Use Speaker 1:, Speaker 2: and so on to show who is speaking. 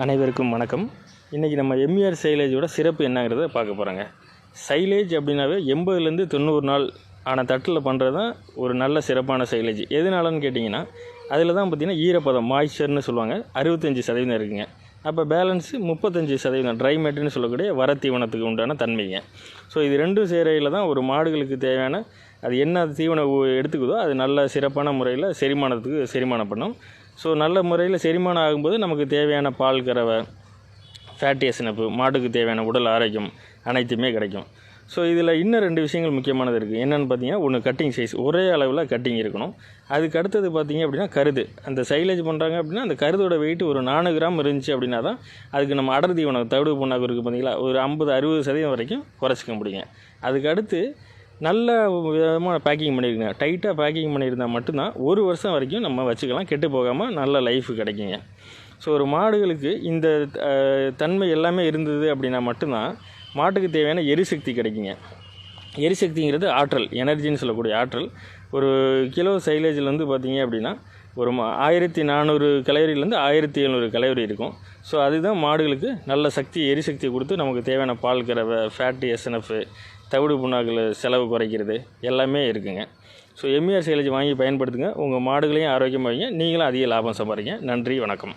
Speaker 1: அனைவருக்கும் வணக்கம். இன்றைக்கி நம்ம எம்இஆர் சைலேஜோட சிறப்பு என்னங்கிறத பார்க்க போகிறோங்க. சைலேஜ் அப்படின்னாவே 80லேருந்து 90 நாள் ஆன தட்டில் பண்ணுறது தான் ஒரு நல்ல சிறப்பான சைலேஜ். எதனாலன்னு கேட்டிங்கன்னா அதில் தான் பார்த்திங்கன்னா ஈரப்பதம் மாய்ச்சர்னு சொல்லுவாங்க 65% இருக்குங்க. அப்போ பேலன்ஸு 35% ட்ரை மேட்டுன்னு சொல்லக்கூடிய வரத்தீவனத்துக்கு உண்டான தன்மைங்க. ஸோ இது ரெண்டும் சேரையில் தான் ஒரு மாடுகளுக்கு தேவையான அது என்ன தீவனம் எடுத்துக்குதோ அது நல்ல சிறப்பான முறையில் செரிமானம் பண்ணும். ஸோ நல்ல முறையில் செரிமானம் ஆகும்போது நமக்கு தேவையான பால் கறவை, ஃபேட்டி எஸ்என்எஃப், மாட்டுக்கு தேவையான உடல் ஆரோக்கியம் அனைத்துமே கிடைக்கும். ஸோ இதில் இன்னும் 2 விஷயங்கள் முக்கியமானது இருக்குது. என்னென்னு பார்த்தீங்கன்னா, ஒன்று கட்டிங் சைஸ், ஒரே அளவில் கட்டிங் இருக்கணும். அதுக்கு அடுத்தது பார்த்திங்க அப்படின்னா கருது. அந்த சைலேஜ் பண்ணுறாங்க அப்படின்னா அந்த கருதோட வெயிட் ஒரு 4 கிராம் இருந்துச்சு அப்படின்னா தான் அதுக்கு நம்ம அடர் தீவனம் தவிடு புண்ணாக்கு இருக்குது பார்த்தீங்களா, ஒரு 50-60% வரைக்கும் குறைச்சிக்க முடியுங்க. அதுக்கு அடுத்து நல்ல விதமாக பேக்கிங் பண்ணியிருக்குங்க. டைட்டாக பேக்கிங் பண்ணியிருந்தால் மட்டும்தான் 1 வருஷம் வரைக்கும் நம்ம வச்சுக்கலாம், கெட்டு போகாமல் நல்ல லைஃப் கிடைக்குங்க. ஸோ ஒரு மாடுகளுக்கு இந்த தன்மை எல்லாமே இருந்தது அப்படின்னா மட்டும்தான் மாட்டுக்கு தேவையான எரிசக்தி கிடைக்குங்க. எரிசக்திங்கிறது ஆற்றல், எனர்ஜின்னு சொல்லக்கூடிய ஆற்றல். ஒரு கிலோ சைலேஜில் பார்த்திங்க அப்படின்னா ஒரு 1400 கலோரியிலேருந்து 1700 கலோரி இருக்கும். ஸோ அதுதான் மாடுகளுக்கு நல்ல சக்தி, எரிசக்தியை கொடுத்து நமக்கு தேவையான பால் கறவை, ஃபேட்டி எஸ்என்எஃப், தவிடு புண்ணாக்கில் செலவு குறைக்கிறது எல்லாமே இருக்குங்க. ஸோ எம்இஆர் சைலேஜ் வாங்கி பயன்படுத்துங்க. உங்கள் மாடுகளையும் ஆரோக்கியமாக வைங்க, நீங்களும் அதிக லாபம் சம்பாதிங்க. நன்றி, வணக்கம்.